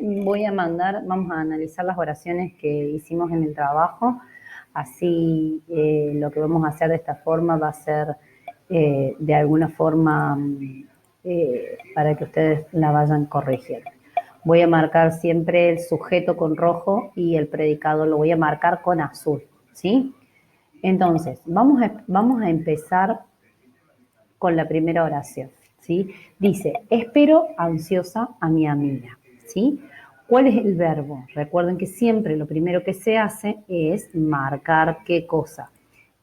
voy a mandar, vamos a analizar las oraciones que hicimos en el trabajo. Así lo que vamos a hacer de esta forma va a ser de alguna forma para que ustedes la vayan corrigiendo. Voy a marcar siempre el sujeto con rojo y el predicado lo voy a marcar con azul, ¿sí? Entonces, vamos a empezar con la primera oración, ¿sí? Dice, espero ansiosa a mi amiga, ¿sí? ¿Cuál es el verbo? Recuerden que siempre lo primero que se hace es marcar ¿qué cosa?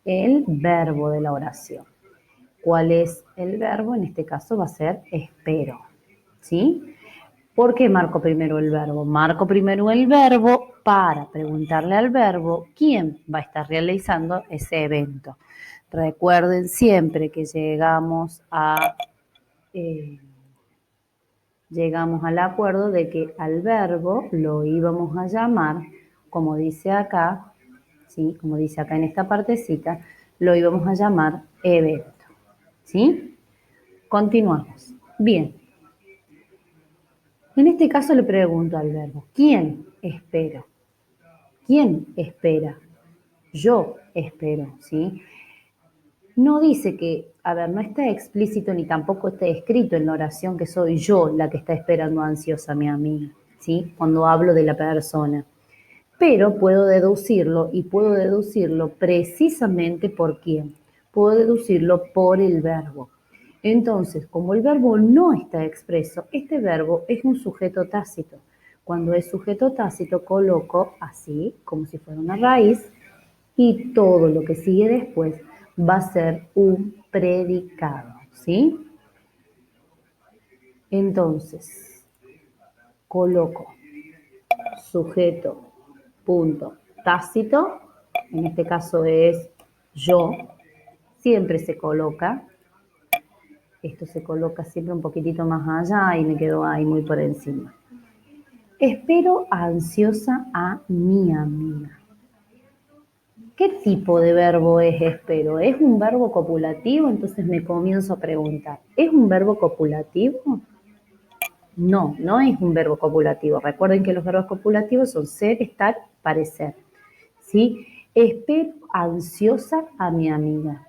El verbo de la oración. ¿Cuál es el verbo? En este caso va a ser espero, ¿sí? ¿Por qué marco primero el verbo? Marco primero el verbo para preguntarle al verbo quién va a estar realizando ese evento. Recuerden siempre que llegamos al acuerdo de que al verbo lo íbamos a llamar, como dice acá, ¿sí? Como dice acá en esta partecita, lo íbamos a llamar evento, ¿sí? Continuamos. Bien. En este caso le pregunto al verbo, ¿quién espera? ¿Quién espera? Yo espero, ¿sí? No dice que, a ver, no está explícito ni tampoco está escrito en la oración que soy yo la que está esperando ansiosa a mi amiga, ¿sí? Cuando hablo de la persona. Pero puedo deducirlo y puedo deducirlo precisamente por quién. Puedo deducirlo por el verbo. Entonces, como el verbo no está expreso, este verbo es un sujeto tácito. Cuando es sujeto tácito, coloco así, como si fuera una raíz, y todo lo que sigue después va a ser un predicado, ¿sí? Entonces, coloco sujeto, punto, tácito, en este caso es yo, siempre se coloca, esto se coloca siempre un poquitito más allá y me quedo ahí muy por encima. Espero ansiosa a mi amiga. ¿Qué tipo de verbo es espero? ¿Es un verbo copulativo? Entonces me comienzo a preguntar, ¿es un verbo copulativo? No, no es un verbo copulativo. Recuerden que los verbos copulativos son ser, estar, parecer. ¿Sí? Espero ansiosa a mi amiga.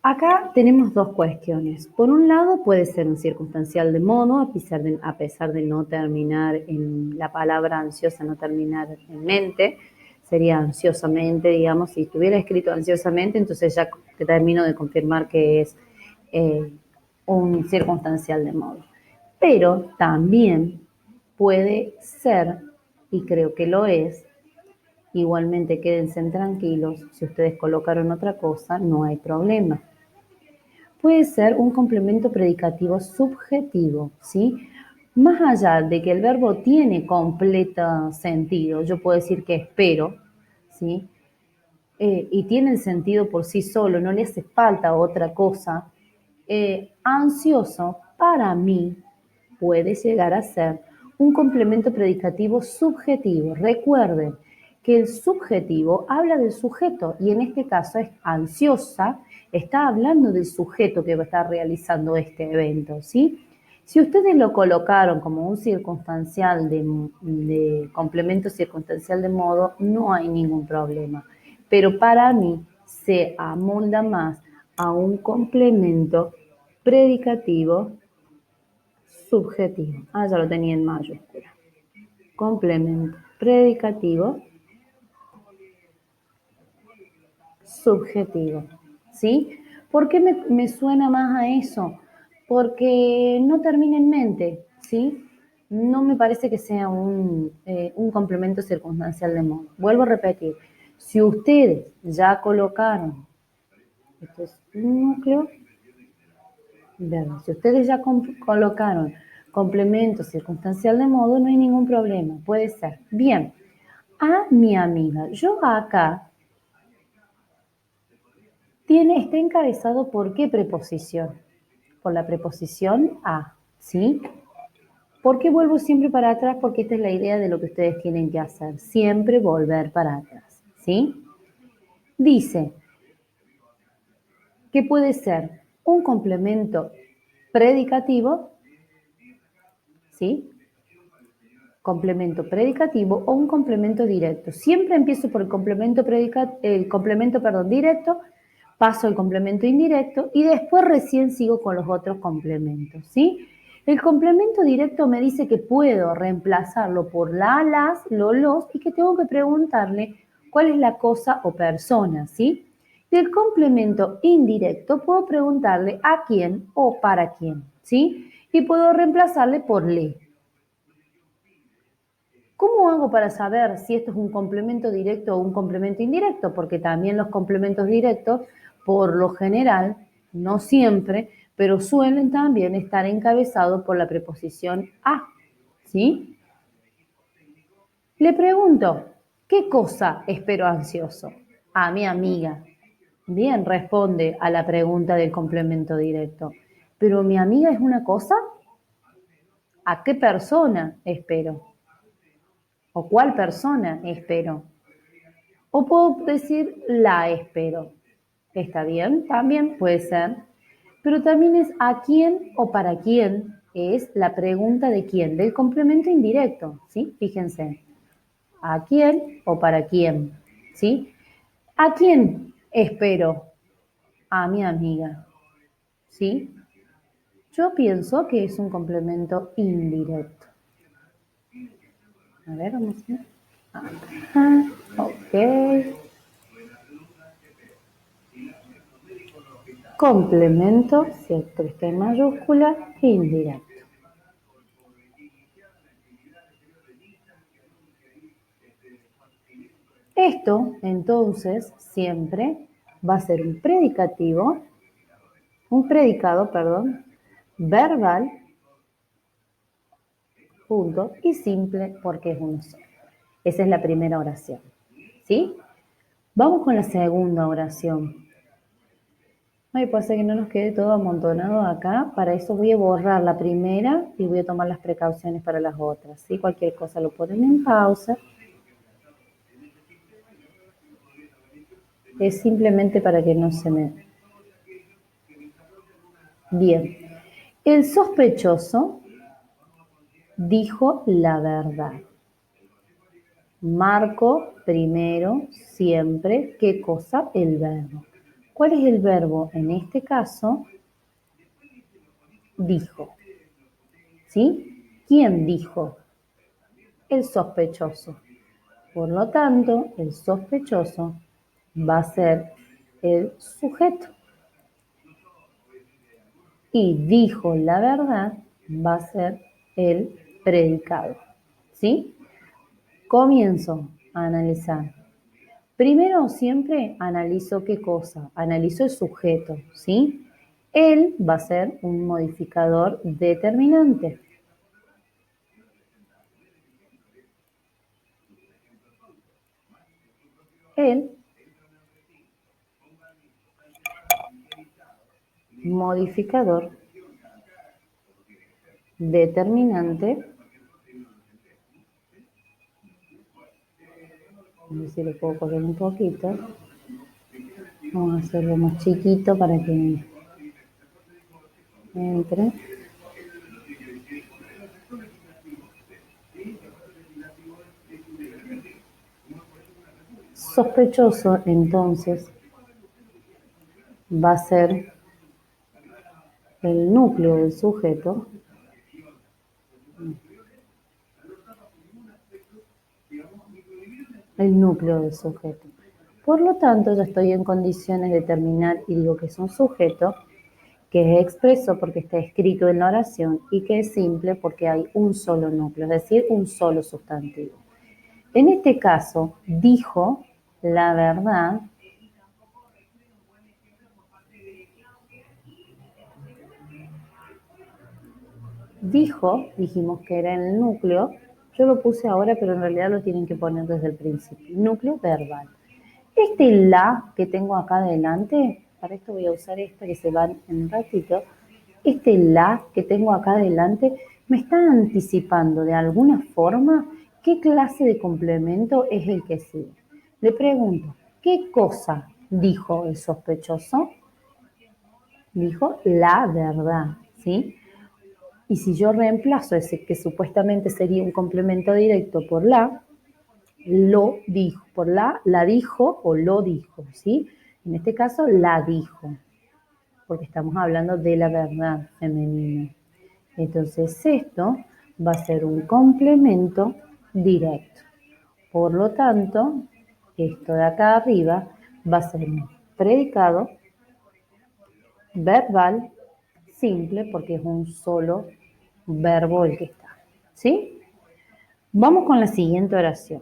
Acá tenemos dos cuestiones. Por un lado, puede ser un circunstancial de modo, a pesar de no terminar en la palabra ansiosa, no terminar en mente, sería ansiosamente, digamos, si estuviera escrito ansiosamente, entonces ya te termino de confirmar que es un circunstancial de modo. Pero también puede ser, y creo que lo es, igualmente quédense tranquilos, si ustedes colocaron otra cosa, no hay problema. Puede ser un complemento predicativo subjetivo, ¿sí? Más allá de que el verbo tiene completo sentido, yo puedo decir que espero, ¿sí? Y tiene el sentido por sí solo, no le hace falta otra cosa. Ansioso, para mí, puede llegar a ser un complemento predicativo subjetivo. Recuerden que el subjetivo habla del sujeto y en este caso es ansiosa, está hablando del sujeto que va a estar realizando este evento, ¿sí? Si ustedes lo colocaron como un circunstancial de complemento circunstancial de modo, no hay ningún problema. Pero para mí se amolda más a un complemento predicativo subjetivo. Ah, ya lo tenía en mayúscula. Complemento predicativo subjetivo. ¿Sí? ¿Por qué me suena más a eso? Porque no termina en mente, ¿sí? No me parece que sea un complemento circunstancial de modo. Vuelvo a repetir, si ustedes ya colocaron, esto es un núcleo, si ustedes ya colocaron complemento circunstancial de modo, no hay ningún problema, puede ser. Bien, a mi amiga, yo acá está encabezado por qué preposición, por la preposición a, ¿sí? ¿Por qué vuelvo siempre para atrás? Porque esta es la idea de lo que ustedes tienen que hacer, siempre volver para atrás, ¿sí? Dice que puede ser un complemento predicativo ¿sí? Complemento predicativo o un complemento directo. Siempre empiezo por el complemento directo, paso al complemento indirecto y después recién sigo con los otros complementos, ¿sí? El complemento directo me dice que puedo reemplazarlo por la, las, lo, los y que tengo que preguntarle cuál es la cosa o persona, ¿sí? Del complemento indirecto puedo preguntarle a quién o para quién, ¿sí? Y puedo reemplazarle por le. ¿Cómo hago para saber si esto es un complemento directo o un complemento indirecto? Porque también los complementos directos, por lo general, no siempre, pero suelen también estar encabezados por la preposición a, ¿sí? Le pregunto, ¿qué cosa espero ansioso? A mi amiga. Bien, responde a la pregunta del complemento directo. ¿Pero mi amiga es una cosa? ¿A qué persona espero? ¿O cuál persona espero? O puedo decir la espero. ¿Está bien? También puede ser. Pero también es a quién o para quién es la pregunta de quién, del complemento indirecto, ¿sí? Fíjense. ¿A quién o para quién? ¿Sí? ¿A quién espero? A mi amiga. ¿Sí? Yo pienso que es un complemento indirecto. A ver, vamos a ver. Ajá, ok. Complemento, cierto, está en mayúscula, indirecto. Esto, entonces, siempre va a ser un predicado, verbal, punto, y simple porque es uno solo. Esa es la primera oración, ¿sí? Vamos con la segunda oración. Ay, puede ser que no nos quede todo amontonado acá. Para eso voy a borrar la primera y voy a tomar las precauciones para las otras, ¿sí? Cualquier cosa lo ponen en pausa. Es simplemente para que no se me... Bien. El sospechoso dijo la verdad. Marco primero, siempre, ¿qué cosa? El verbo. ¿Cuál es el verbo? En este caso, dijo. ¿Sí? ¿Quién dijo? El sospechoso. Por lo tanto, el sospechoso va a ser el sujeto. Y dijo la verdad va a ser el predicado. ¿Sí? Comienzo a analizar. Primero siempre analizo qué cosa, analizo el sujeto, ¿sí? Él va a ser un modificador determinante. El modificador determinante, a ver si le puedo correr un poquito. Vamos a hacerlo más chiquito para que entre. Sospechoso, entonces, va a ser el núcleo del sujeto. El núcleo del sujeto. Por lo tanto, ya estoy en condiciones de determinar y digo que es un sujeto, que es expreso porque está escrito en la oración y que es simple porque hay un solo núcleo, es decir, un solo sustantivo. En este caso, dijo la verdad. Dijo, dijimos que era el núcleo, yo lo puse ahora, pero en realidad lo tienen que poner desde el principio. Núcleo verbal. Este la que tengo acá adelante, para esto voy a usar esta que se va en un ratito. Este la que tengo acá adelante me está anticipando de alguna forma qué clase de complemento es el que sigue. Le pregunto, ¿qué cosa dijo el sospechoso? Dijo la verdad, ¿sí? Y si yo reemplazo ese que supuestamente sería un complemento directo por la, lo dijo, por la dijo o lo dijo, ¿sí? En este caso, la dijo, porque estamos hablando de la verdad femenina. Entonces, esto va a ser un complemento directo. Por lo tanto, esto de acá arriba va a ser un predicado verbal simple porque es un solo verbo el que está. ¿Sí? Vamos con la siguiente oración.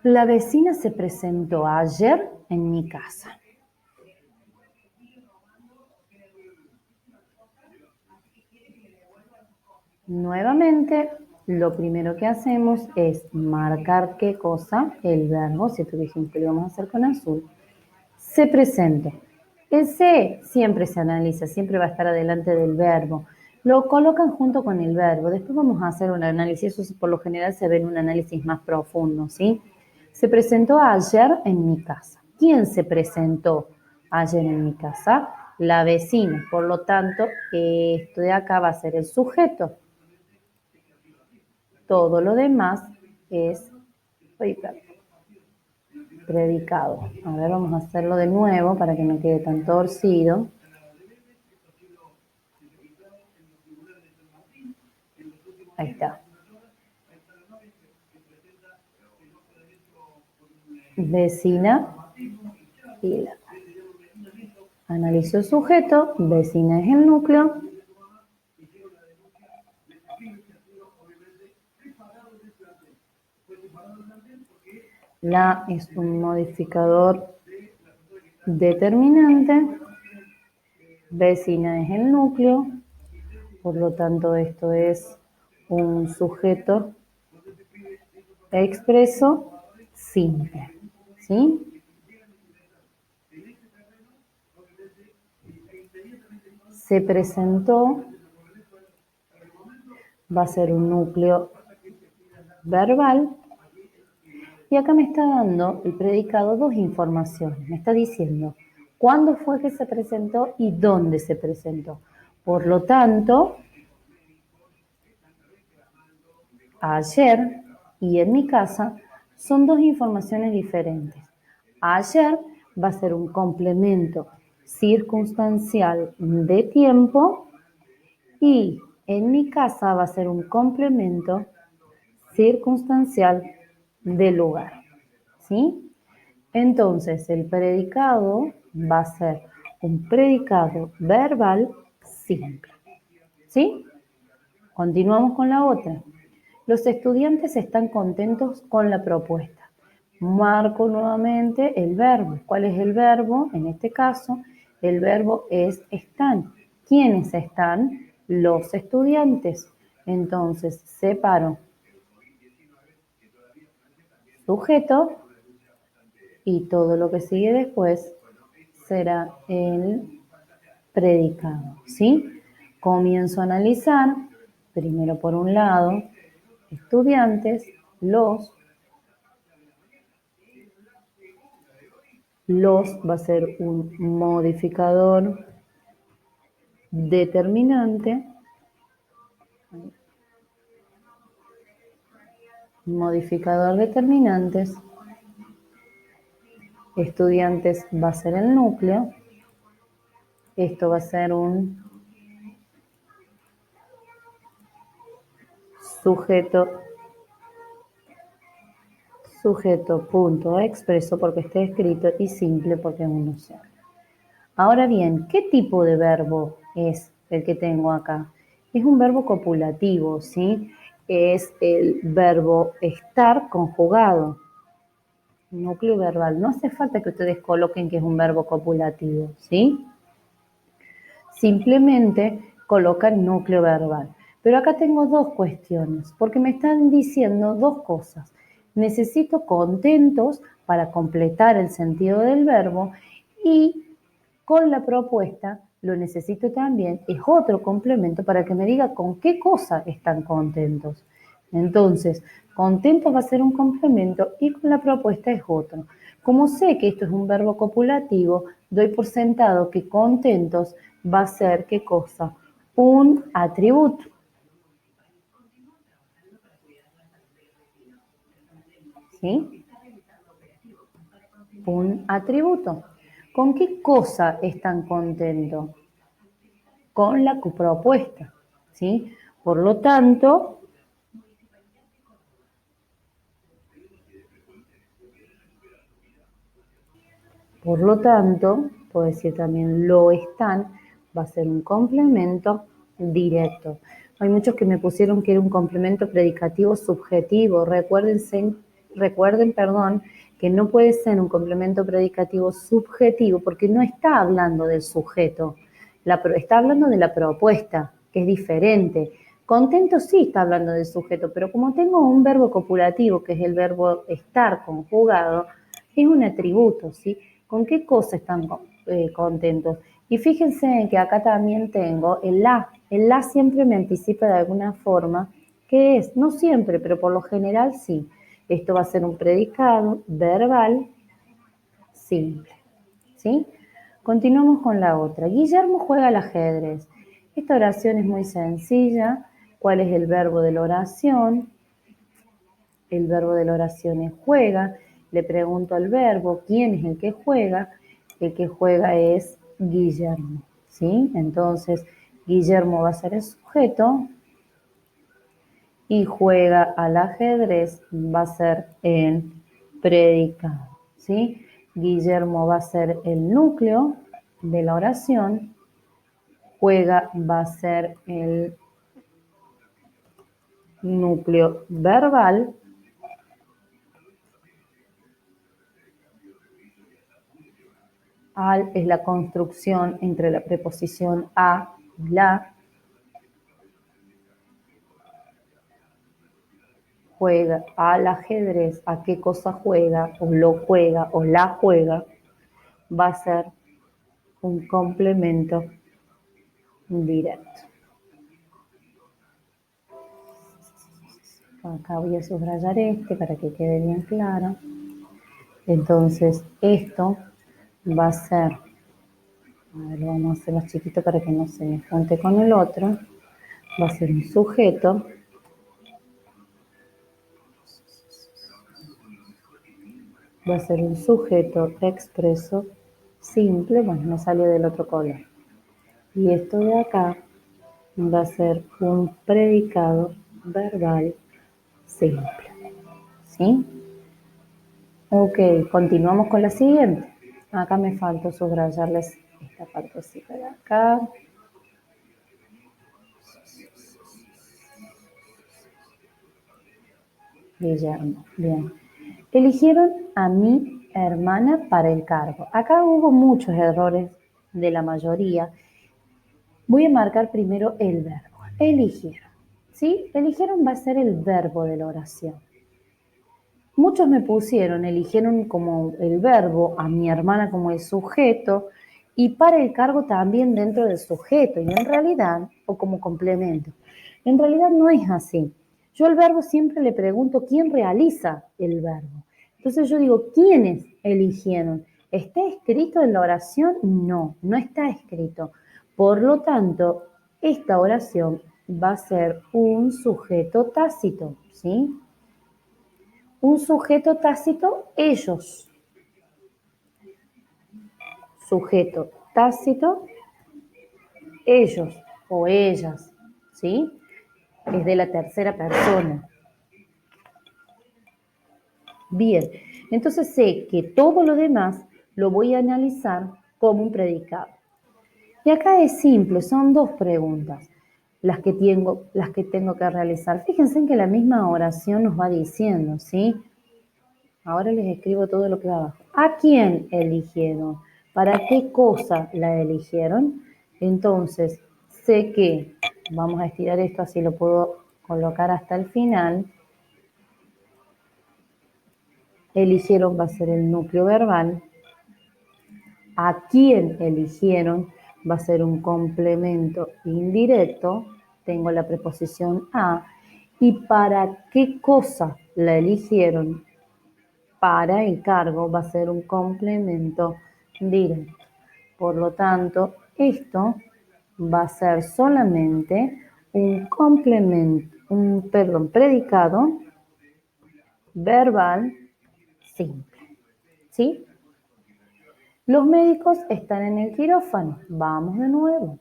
La vecina se presentó ayer en mi casa. Nuevamente, lo primero que hacemos es marcar qué cosa, el verbo, si dijimos que lo vamos a hacer con azul, se presentó. El se siempre se analiza, siempre va a estar adelante del verbo. Lo colocan junto con el verbo. Después vamos a hacer un análisis, eso por lo general se ve en un análisis más profundo, ¿sí? Se presentó ayer en mi casa. ¿Quién se presentó ayer en mi casa? La vecina. Por lo tanto, esto de acá va a ser el sujeto. Todo lo demás es predicado. A ver, vamos a hacerlo de nuevo para que no quede tan torcido. Ahí está. Vecina y la. Analizo el sujeto, vecina es el núcleo. La es un modificador determinante. Vecina es el núcleo. Por lo tanto, esto es un sujeto expreso simple. ¿Sí? Se presentó, va a ser un núcleo verbal. Y acá me está dando el predicado dos informaciones. Me está diciendo cuándo fue que se presentó y dónde se presentó. Por lo tanto, ayer y en mi casa son dos informaciones diferentes. Ayer va a ser un complemento circunstancial de tiempo y en mi casa va a ser un complemento circunstancial de lugar. ¿Sí? Entonces, el predicado va a ser un predicado verbal simple. ¿Sí? Continuamos con la otra. Los estudiantes están contentos con la propuesta. Marco nuevamente el verbo. ¿Cuál es el verbo? En este caso, el verbo es están. ¿Quiénes están? Los estudiantes. Entonces, separo sujeto y todo lo que sigue después será el predicado, ¿sí? Comienzo a analizar, primero por un lado, estudiantes, los va a ser un modificador determinante, estudiantes va a ser el núcleo, esto va a ser un sujeto punto expreso porque está escrito y simple porque es un noción. Ahora bien, ¿qué tipo de verbo es el que tengo acá? Es un verbo copulativo, ¿sí? Es el verbo estar conjugado. Núcleo verbal. No hace falta que ustedes coloquen que es un verbo copulativo, ¿sí? Simplemente colocan núcleo verbal. Pero acá tengo dos cuestiones, porque me están diciendo dos cosas. Necesito contentos para completar el sentido del verbo y con la propuesta lo necesito también, es otro complemento para que me diga con qué cosa están contentos. Entonces, contentos va a ser un complemento y con la propuesta es otro. Como sé que esto es un verbo copulativo, doy por sentado que contentos va a ser, ¿qué cosa? Un atributo. ¿Sí? Un atributo. ¿Con qué cosa están contentos? Con la propuesta. ¿Sí? Por lo tanto, puedo decir también lo están, va a ser un complemento directo. Hay muchos que me pusieron que era un complemento predicativo subjetivo. Recuerden, que no puede ser un complemento predicativo subjetivo porque no está hablando del sujeto, está hablando de la propuesta, que es diferente. Contento sí está hablando del sujeto, pero como tengo un verbo copulativo, que es el verbo estar conjugado, es un atributo, ¿sí? ¿Con qué cosa están contentos? Y fíjense en que acá también tengo el la. El la siempre me anticipa de alguna forma. ¿Qué es? No siempre, pero por lo general sí. Esto va a ser un predicado verbal simple, ¿sí? Continuamos con la otra. Guillermo juega al ajedrez. Esta oración es muy sencilla. ¿Cuál es el verbo de la oración? El verbo de la oración es juega. Le pregunto al verbo, ¿quién es el que juega? El que juega es Guillermo, ¿sí? Entonces, Guillermo va a ser el sujeto y juega al ajedrez va a ser el predicado, ¿sí? Guillermo va a ser el núcleo de la oración, juega va a ser el núcleo verbal, al es la construcción entre la preposición a y la, juega al ajedrez, a qué cosa juega, o lo juega, o la juega, va a ser un complemento directo. Acá voy a subrayar este para que quede bien claro. Entonces, esto va a ser, a ver, lo vamos a hacer más chiquito para que no se me junte con el otro, va a ser un sujeto, va a ser un sujeto expreso simple, bueno, me salió del otro color. Y esto de acá va a ser un predicado verbal simple, ¿sí? Ok, continuamos con la siguiente. Acá me falta subrayarles esta partecita de acá. Guillermo, bien. Eligieron a mi hermana para el cargo. Acá hubo muchos errores de la mayoría. Voy a marcar primero el verbo. Eligieron. ¿Sí? Eligieron va a ser el verbo de la oración. Muchos me pusieron, eligieron como el verbo, a mi hermana como el sujeto y para el cargo también dentro del sujeto y en realidad, o como complemento. En realidad no es así. Yo al verbo siempre le pregunto quién realiza el verbo. Entonces yo digo, ¿quiénes eligieron? ¿Está escrito en la oración? No, no está escrito. Por lo tanto, esta oración va a ser un sujeto tácito, ¿sí? Un sujeto tácito, ellos. Sujeto tácito, ellos o ellas, ¿sí? Es de la tercera persona. Bien, entonces sé que todo lo demás lo voy a analizar como un predicado. Y acá es simple, son dos preguntas las que tengo que realizar. Fíjense en que la misma oración nos va diciendo, ¿sí? Ahora les escribo todo lo que va abajo. ¿A quién eligieron? ¿Para qué cosa la eligieron? Entonces, sé que, vamos a estirar esto así lo puedo colocar hasta el final. Eligieron va a ser el núcleo verbal. ¿A quién eligieron? Va a ser un complemento indirecto. Tengo la preposición a. ¿Y para qué cosa la eligieron? para el cargo va a ser un complemento directo. Por lo tanto, esto va a ser solamente un complemento, predicado verbal simple. ¿Sí? Los médicos están en el quirófano. Vamos de nuevo.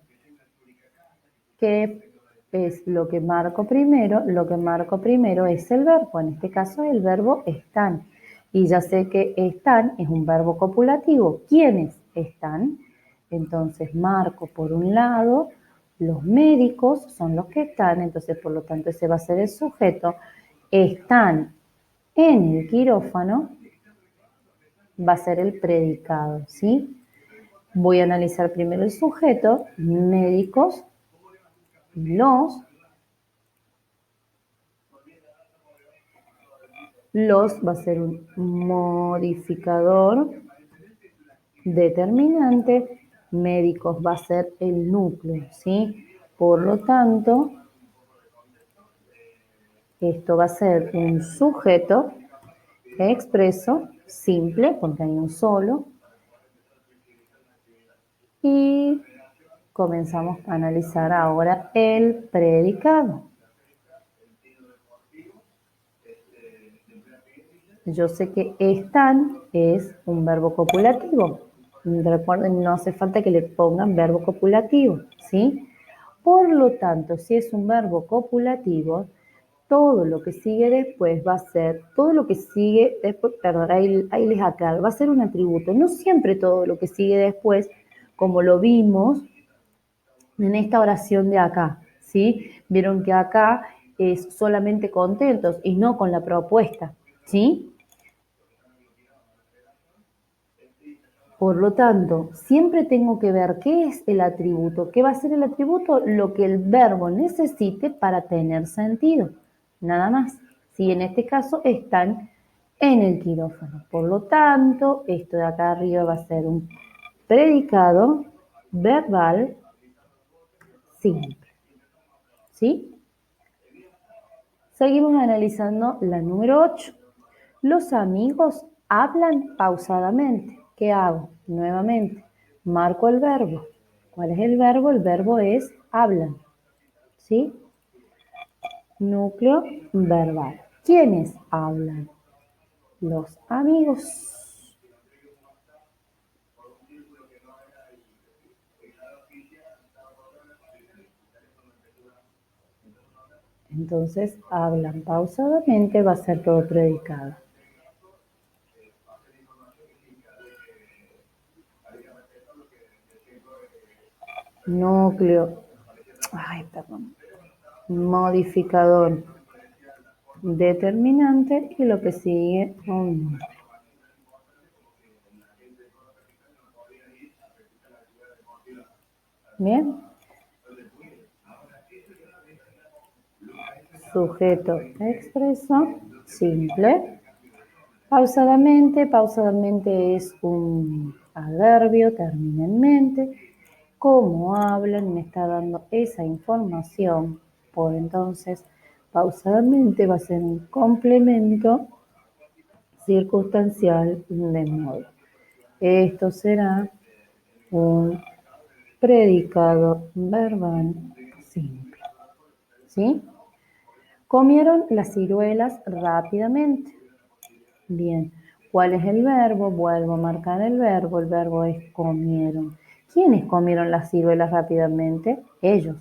¿Qué es lo que marco primero? Lo que marco primero es el verbo. En este caso, el verbo están. Y ya sé que están es un verbo copulativo. ¿Quiénes están? Entonces, marco por un lado, los médicos son los que están. Entonces, por lo tanto, ese va a ser el sujeto. Están en el quirófano. Va a ser el predicado, ¿sí? Voy a analizar primero el sujeto, médicos, los va a ser un modificador determinante, médicos va a ser el núcleo, ¿sí? Por lo tanto, esto va a ser un sujeto expreso, simple, porque hay un solo, y comenzamos a analizar ahora el predicado. Yo sé que están es un verbo copulativo. Recuerden, no hace falta que le pongan verbo copulativo, ¿sí? Por lo tanto, si es un verbo copulativo, todo lo que sigue después va a ser, todo lo que sigue después, perdón, ahí les aclaro, va a ser un atributo. No siempre todo lo que sigue después, como lo vimos en esta oración de acá, ¿sí? Vieron que acá es solamente contentos y no con la propuesta, ¿sí? Por lo tanto, siempre tengo que ver qué es el atributo. ¿Qué va a ser el atributo? Lo que el verbo necesite para tener sentido. Nada más. Si en este caso están en el quirófano. Por lo tanto, esto de acá arriba va a ser un predicado verbal simple. ¿Sí? Seguimos analizando la número 8. Los amigos hablan pausadamente. ¿Qué hago? Nuevamente, marco el verbo. ¿Cuál es el verbo? El verbo es hablan. ¿Sí? Núcleo verbal. ¿Quiénes hablan? Los amigos. Entonces, hablan pausadamente, va a ser todo predicado. Núcleo, modificador determinante y lo que sigue un número. Bien. Sujeto expreso, simple. Pausadamente es un adverbio, termina en mente. Cómo hablan me está dando esa información. Por entonces, pausadamente va a ser un complemento circunstancial de modo. Esto será un predicado verbal simple. ¿Sí? Comieron las ciruelas rápidamente. Bien, ¿cuál es el verbo? Vuelvo a marcar el verbo es comieron. ¿Quiénes comieron las ciruelas rápidamente? Ellos.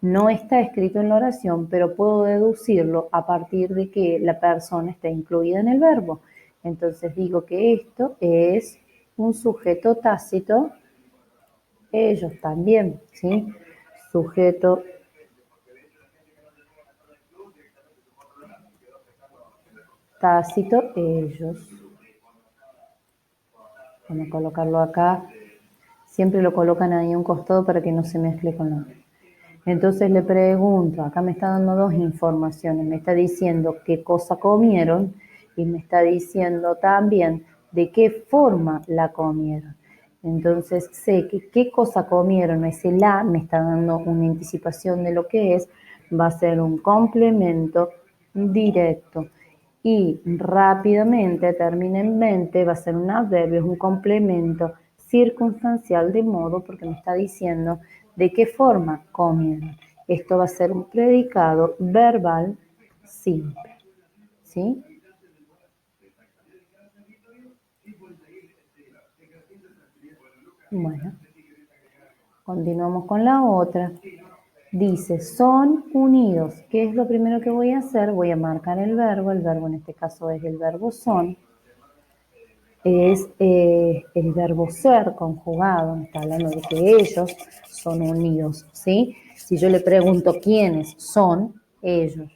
No está escrito en la oración, pero puedo deducirlo a partir de que la persona está incluida en el verbo. Entonces digo que esto es un sujeto tácito, ellos también, ¿sí? Sujeto tácito, ellos. Vamos a colocarlo acá. Siempre lo colocan ahí a un costado para que no se mezcle con lo. Entonces le pregunto, acá me está dando dos informaciones. Me está diciendo qué cosa comieron y me está diciendo también de qué forma la comieron. Entonces sé que qué cosa comieron, ese la me está dando una anticipación de lo que es, va a ser un complemento directo. y rápidamente termina en mente, va a ser un adverbio, es un complemento circunstancial de modo, porque me está diciendo de qué forma comieron. Esto va a ser un predicado verbal simple, ¿sí? Bueno, continuamos con la otra. Dice, son unidos. ¿Qué es lo primero que voy a hacer? Voy a marcar el verbo en este caso es el verbo son. Es el verbo ser conjugado, me está hablando de que ellos son unidos, ¿sí? Si yo le pregunto quiénes son ellos,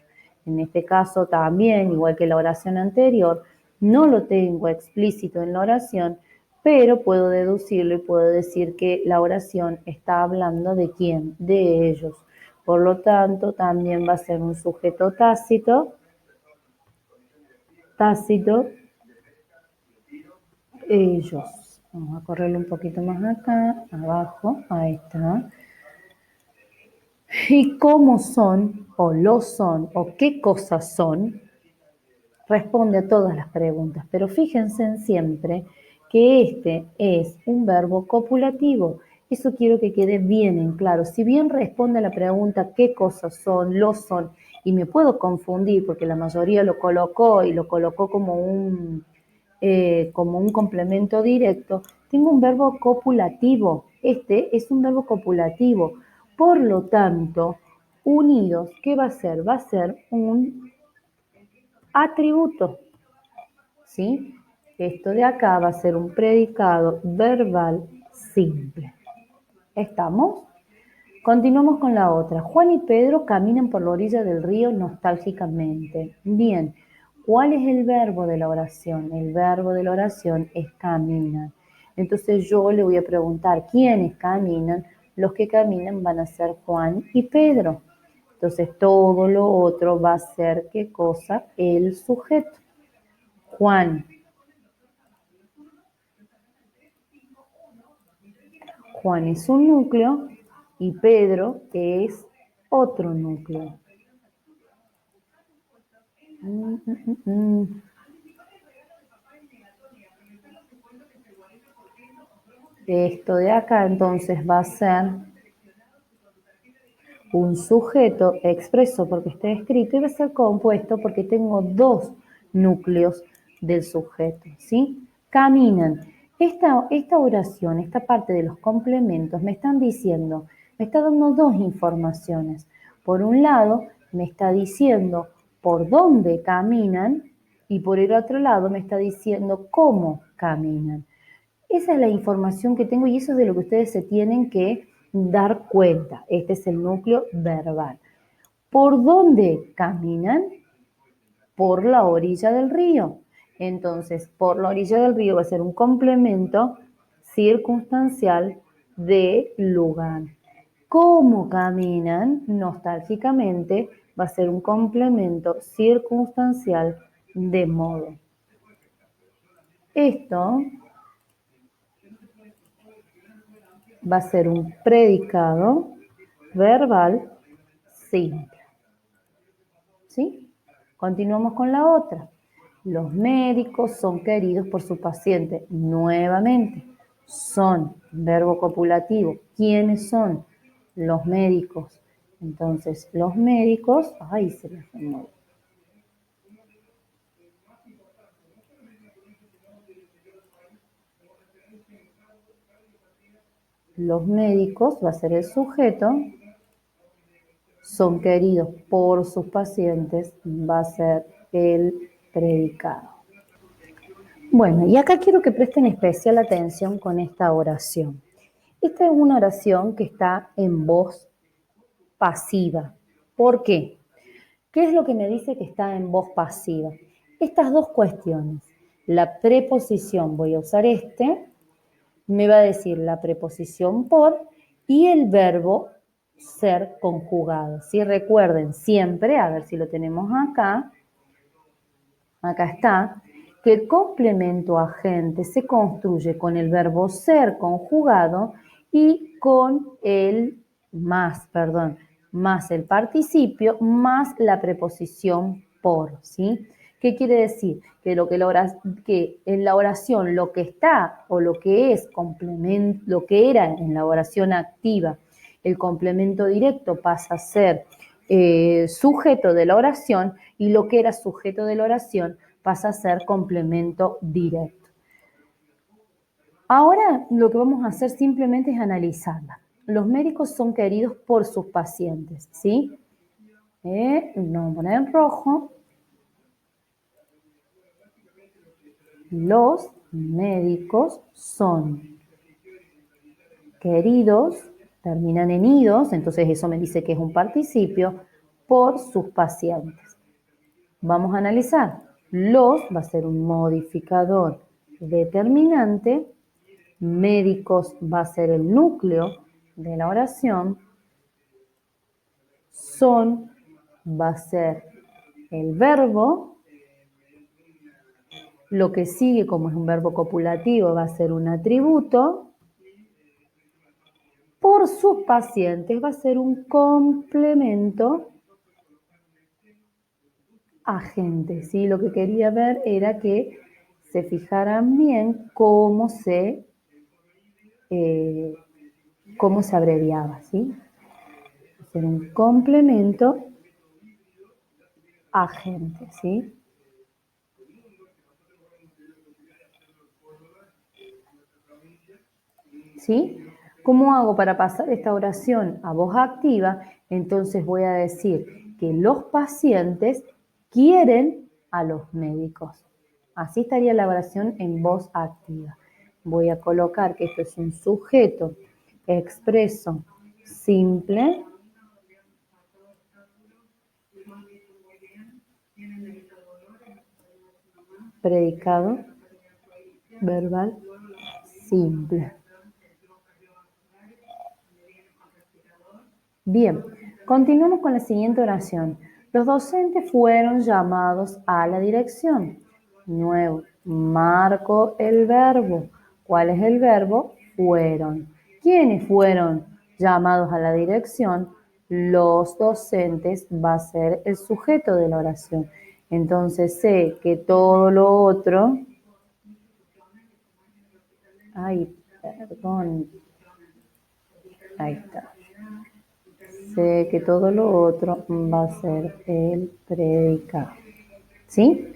en este caso también, igual que la oración anterior, no lo tengo explícito en la oración, pero puedo deducirlo y puedo decir que la oración está hablando de quién, de ellos. Por lo tanto, también va a ser un sujeto tácito, ellos. Vamos a correrlo un poquito más acá, abajo, ahí está. Y cómo son, o lo son, o qué cosas son, responde a todas las preguntas. Pero fíjense siempre que este es un verbo copulativo. Eso quiero que quede bien en claro. Si bien responde a la pregunta qué cosas son, lo son, y me puedo confundir porque la mayoría lo colocó y lo colocó como un complemento directo, tengo un verbo copulativo. Este es un verbo copulativo. Por lo tanto, unidos, ¿qué va a ser? Va a ser un atributo, ¿sí? Esto de acá va a ser un predicado verbal simple. ¿Estamos? Continuamos con la otra. Juan y Pedro caminan por la orilla del río nostálgicamente. Bien, ¿cuál es el verbo de la oración? El verbo de la oración es caminan. Entonces yo le voy a preguntar, ¿quiénes caminan? Los que caminan van a ser Juan y Pedro. Entonces todo lo otro va a ser, ¿qué cosa? El sujeto. Juan. Juan es un núcleo y Pedro es otro núcleo. Esto de acá entonces va a ser un sujeto expreso porque está escrito y va a ser compuesto porque tengo dos núcleos del sujeto, ¿sí? Caminan. Esta oración, esta parte de los complementos me están diciendo, me está dando dos informaciones. Por un lado, me está diciendo por dónde caminan y por el otro lado me está diciendo cómo caminan. Esa es la información que tengo y eso es de lo que ustedes se tienen que dar cuenta. Este es el núcleo verbal. ¿Por dónde caminan? Por la orilla del río. Entonces, por la orilla del río va a ser un complemento circunstancial de lugar. ¿Cómo caminan? Nostálgicamente va a ser un complemento circunstancial de modo. Esto va a ser un predicado verbal simple. ¿Sí? Continuamos con la otra. Los médicos son queridos por su paciente. Nuevamente, son verbo copulativo. ¿Quiénes son? Los médicos. Entonces, los médicos, ay, se me fue. Los médicos va a ser el sujeto, son queridos por sus pacientes, va a ser el predicado. Bueno, y acá quiero que presten especial atención con esta oración. Esta es una oración que está en voz pasiva. ¿Por qué? ¿Qué es lo que me dice que está en voz pasiva? Estas dos cuestiones. La preposición, voy a usar me va a decir la preposición por y el verbo ser conjugado. ¿Sí? Recuerden siempre, a ver si lo tenemos acá está, que el complemento agente se construye con el verbo ser conjugado y con el más el participio, más la preposición por, ¿sí? ¿Qué quiere decir? Que en la oración lo que está o lo que es complemento, lo que era en la oración activa, el complemento directo pasa a ser sujeto de la oración y lo que era sujeto de la oración pasa a ser complemento directo. Ahora lo que vamos a hacer simplemente es analizarla. Los médicos son queridos por sus pacientes, ¿sí? Vamos a poner en rojo. Los médicos son queridos, terminan en idos, entonces eso me dice que es un participio, por sus pacientes. Vamos a analizar. Los va a ser un modificador determinante, médicos va a ser el núcleo de la oración, son va a ser el verbo, lo que sigue como es un verbo copulativo va a ser un atributo, por sus pacientes va a ser un complemento agente, ¿sí? Lo que quería ver era que se fijaran bien cómo se abreviaba, ¿sí? Va a ser un complemento agente, ¿sí? ¿Sí? ¿Cómo hago para pasar esta oración a voz activa? Entonces voy a decir que los pacientes quieren a los médicos. Así estaría la oración en voz activa. Voy a colocar que esto es un sujeto expreso simple, predicado verbal simple. Bien, continuamos con la siguiente oración. Los docentes fueron llamados a la dirección. Nuevo, marco el verbo. ¿Cuál es el verbo? Fueron. ¿Quiénes fueron llamados a la dirección? Los docentes va a ser el sujeto de la oración. Entonces sé que todo lo otro... Ay, perdón. Ahí está. Sé que todo lo otro va a ser el predicado. ¿Sí?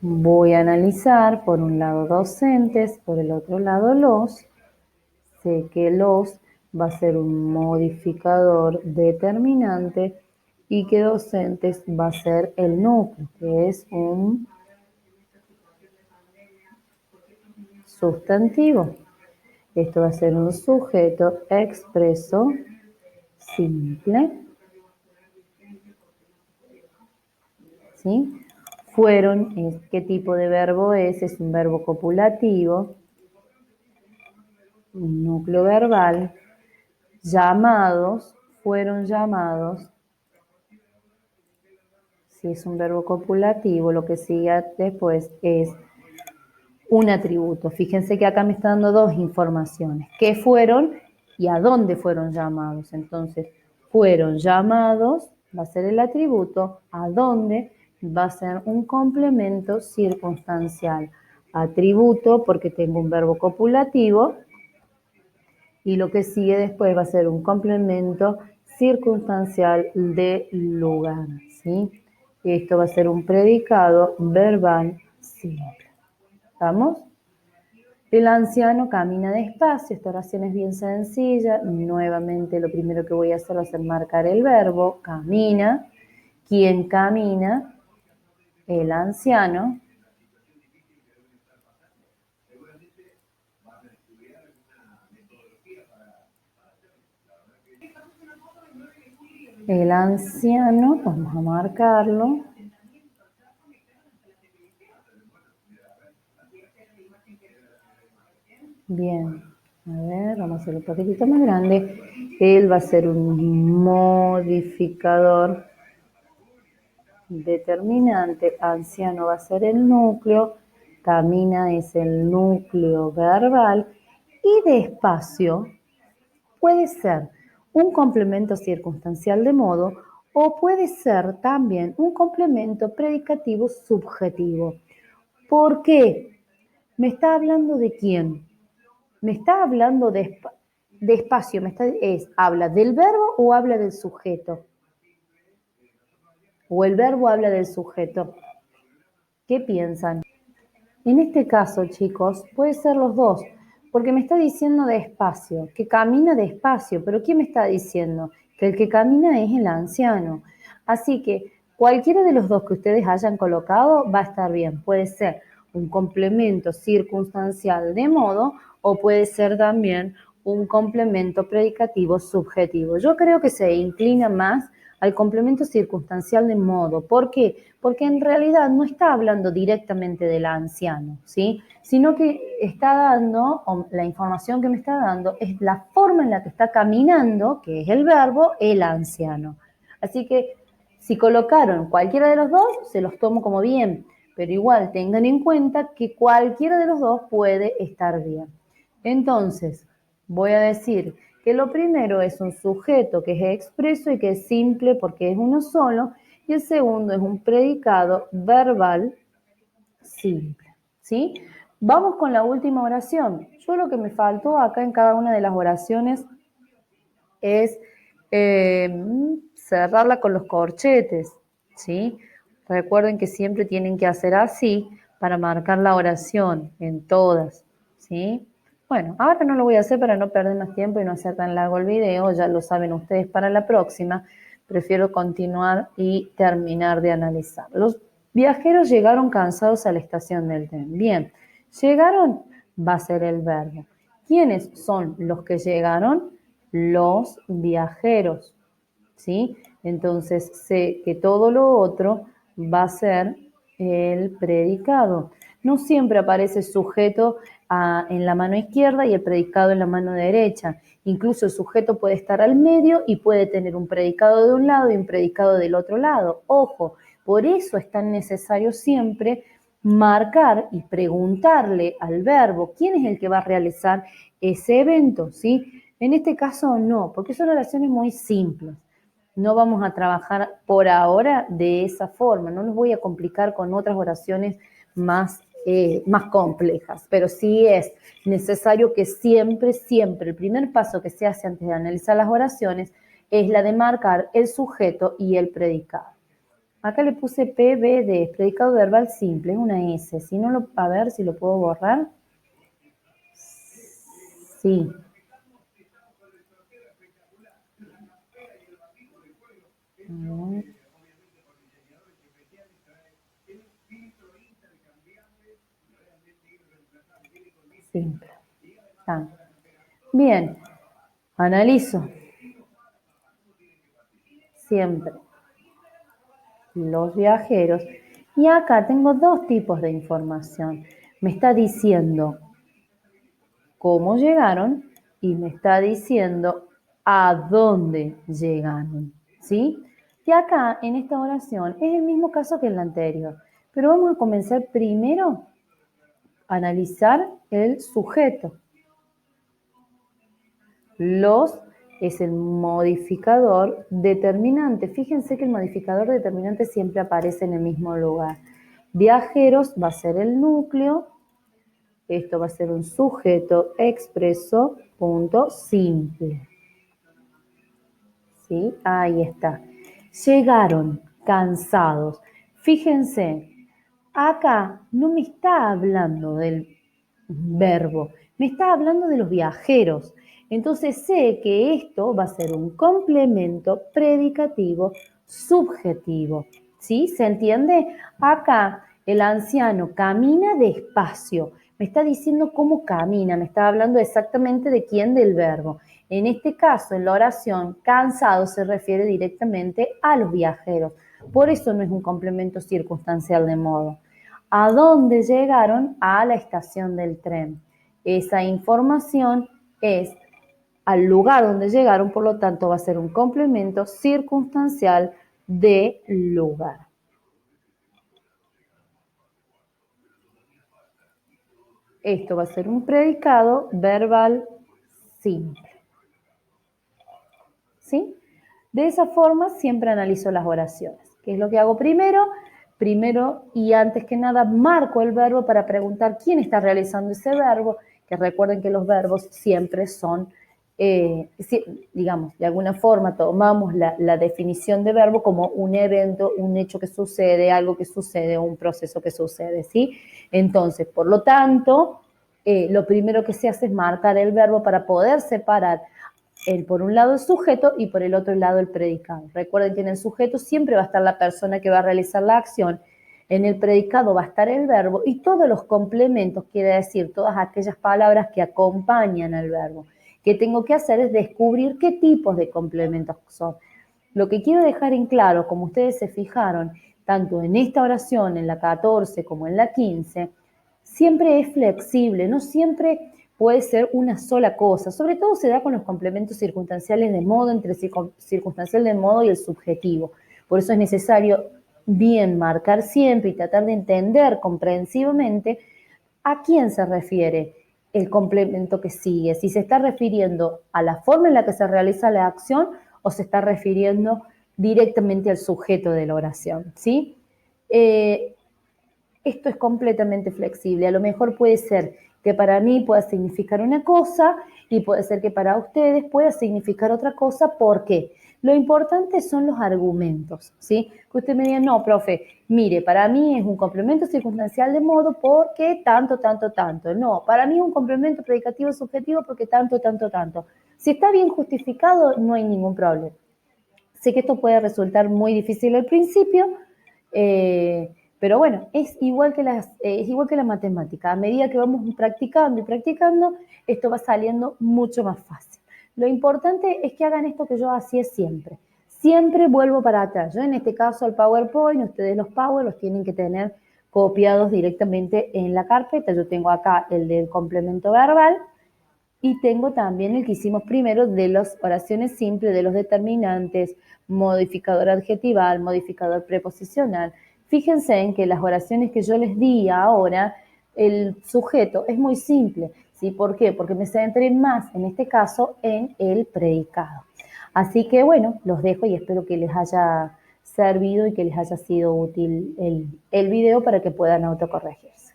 Voy a analizar por un lado docentes, por el otro lado los. Sé que los va a ser un modificador determinante y que docentes va a ser el núcleo, que es un sustantivo. Esto va a ser un sujeto expreso simple. ¿Sí? Fueron, ¿qué tipo de verbo es? Es un verbo copulativo, un núcleo verbal. Llamados, fueron llamados. Si es un verbo copulativo, lo que sigue después es un atributo. Fíjense que acá me está dando dos informaciones. ¿Qué fueron y a dónde fueron llamados? Entonces, fueron llamados, va a ser el atributo. ¿A dónde? Va a ser un complemento circunstancial. Atributo porque tengo un verbo copulativo y lo que sigue después va a ser un complemento circunstancial de lugar, ¿sí? Esto va a ser un predicado verbal simple. ¿Estamos? El anciano camina despacio. Esta oración es bien sencilla. Nuevamente lo primero que voy a hacer va a ser marcar el verbo, camina. ¿Quién camina? El anciano. El anciano, vamos a marcarlo. Bien, a ver, vamos a hacerlo un poquitito más grande. Él va a ser un modificador determinante. Anciano va a ser el núcleo. Camina es el núcleo verbal. Y despacio puede ser un complemento circunstancial de modo o puede ser también un complemento predicativo subjetivo. ¿Por qué? ¿Me está hablando de quién? ¿Me está hablando de espacio? ¿Habla del verbo o habla del sujeto? ¿O el verbo habla del sujeto? ¿Qué piensan? En este caso, chicos, puede ser los dos, porque me está diciendo despacio, que camina despacio, pero ¿quién me está diciendo? Que el que camina es el anciano. Así que cualquiera de los dos que ustedes hayan colocado va a estar bien. Puede ser un complemento circunstancial de modo o puede ser también un complemento predicativo subjetivo. Yo creo que se inclina más al complemento circunstancial de modo. ¿Por qué? Porque en realidad no está hablando directamente del anciano, ¿sí? Sino que está dando, o la información que me está dando es la forma en la que está caminando, que es el verbo, el anciano. Así que si colocaron cualquiera de los dos, se los tomo como bien, pero igual tengan en cuenta que cualquiera de los dos puede estar bien. Entonces, voy a decir que lo primero es un sujeto que es expreso y que es simple porque es uno solo, y el segundo es un predicado verbal simple, ¿sí? Vamos con la última oración. Yo lo que me faltó acá en cada una de las oraciones es cerrarla con los corchetes, ¿sí? Recuerden que siempre tienen que hacer así para marcar la oración en todas, ¿sí? Bueno, ahora no lo voy a hacer para no perder más tiempo y no hacer tan largo el video, ya lo saben ustedes para la próxima. Prefiero continuar y terminar de analizar. Los viajeros llegaron cansados a la estación del tren. Bien, llegaron va a ser el verbo. ¿Quiénes son los que llegaron? Los viajeros, ¿sí? Entonces sé que todo lo otro va a ser el predicado. No siempre aparece sujeto en la mano izquierda y el predicado en la mano derecha. Incluso el sujeto puede estar al medio y puede tener un predicado de un lado y un predicado del otro lado. Ojo, por eso es tan necesario siempre marcar y preguntarle al verbo quién es el que va a realizar ese evento, ¿sí? En este caso no, porque son oraciones muy simples. No vamos a trabajar por ahora de esa forma, no nos voy a complicar con otras oraciones más complejas, pero sí es necesario que siempre, el primer paso que se hace antes de analizar las oraciones es la de marcar el sujeto y el predicado. Acá le puse PBD, predicado verbal simple, es una S. Si no a ver si lo puedo borrar. Sí. Simple. Ah. Bien, analizo. Siempre. Los viajeros. Y acá tengo dos tipos de información. Me está diciendo cómo llegaron y me está diciendo a dónde llegaron, ¿sí? Y acá, en esta oración, es el mismo caso que en la anterior, pero vamos a comenzar primero a analizar el sujeto. Los es el modificador determinante. Fíjense que el modificador determinante siempre aparece en el mismo lugar. Viajeros va a ser el núcleo. Esto va a ser un sujeto expreso, punto, simple. ¿Sí? Ahí está. Llegaron cansados. Fíjense, acá no me está hablando del verbo, me está hablando de los viajeros. Entonces sé que esto va a ser un complemento predicativo subjetivo. ¿Sí? ¿Se entiende? Acá el anciano camina despacio. Me está diciendo cómo camina, me está hablando exactamente de quién del verbo. En este caso, en la oración, cansado se refiere directamente a los viajeros. Por eso no es un complemento circunstancial de modo. ¿A dónde llegaron? A la estación del tren. Esa información es al lugar donde llegaron, por lo tanto va a ser un complemento circunstancial de lugar. Esto va a ser un predicado verbal simple. ¿Sí? De esa forma siempre analizo las oraciones. ¿Qué es lo que hago primero? Primero y antes que nada marco el verbo para preguntar quién está realizando ese verbo, que recuerden que los verbos siempre son, digamos, de alguna forma tomamos la definición de verbo como un evento, un hecho que sucede, algo que sucede, un proceso que sucede, ¿sí? Entonces, por lo tanto, lo primero que se hace es marcar el verbo para poder separar por un lado el sujeto y por el otro lado el predicado. Recuerden que en el sujeto siempre va a estar la persona que va a realizar la acción, en el predicado va a estar el verbo y todos los complementos, quiere decir todas aquellas palabras que acompañan al verbo. ¿Qué tengo que hacer? Es descubrir qué tipos de complementos son. Lo que quiero dejar en claro, como ustedes se fijaron, tanto en esta oración, en la 14 como en la 15, siempre es flexible, no siempre puede ser una sola cosa. Sobre todo se da con los complementos circunstanciales de modo, entre circunstancial de modo y el subjetivo. Por eso es necesario bien marcar siempre y tratar de entender comprensivamente a quién se refiere el complemento que sigue, si se está refiriendo a la forma en la que se realiza la acción o se está refiriendo directamente al sujeto de la oración, ¿sí? Esto es completamente flexible. A lo mejor puede ser que para mí pueda significar una cosa y puede ser que para ustedes pueda significar otra cosa. ¿Por qué? Lo importante son los argumentos, ¿sí? Que usted me diga, no, profe, mire, para mí es un complemento circunstancial de modo porque tanto, tanto, tanto. No, para mí es un complemento predicativo subjetivo porque tanto, tanto, tanto. Si está bien justificado, no hay ningún problema. Sé que esto puede resultar muy difícil al principio, pero bueno, es igual que la matemática. A medida que vamos practicando y practicando, esto va saliendo mucho más fácil. Lo importante es que hagan esto que yo hacía siempre. Siempre vuelvo para atrás. Yo en este caso al PowerPoint, ustedes los Power los tienen que tener copiados directamente en la carpeta. Yo tengo acá el del complemento verbal, y tengo también el que hicimos primero de las oraciones simples, de los determinantes, modificador adjetival, modificador preposicional. Fíjense en que las oraciones que yo les di ahora, el sujeto es muy simple. ¿Sí? ¿Por qué? Porque me centré más, en este caso, en el predicado. Así que bueno, los dejo y espero que les haya servido y que les haya sido útil el video para que puedan autocorregir.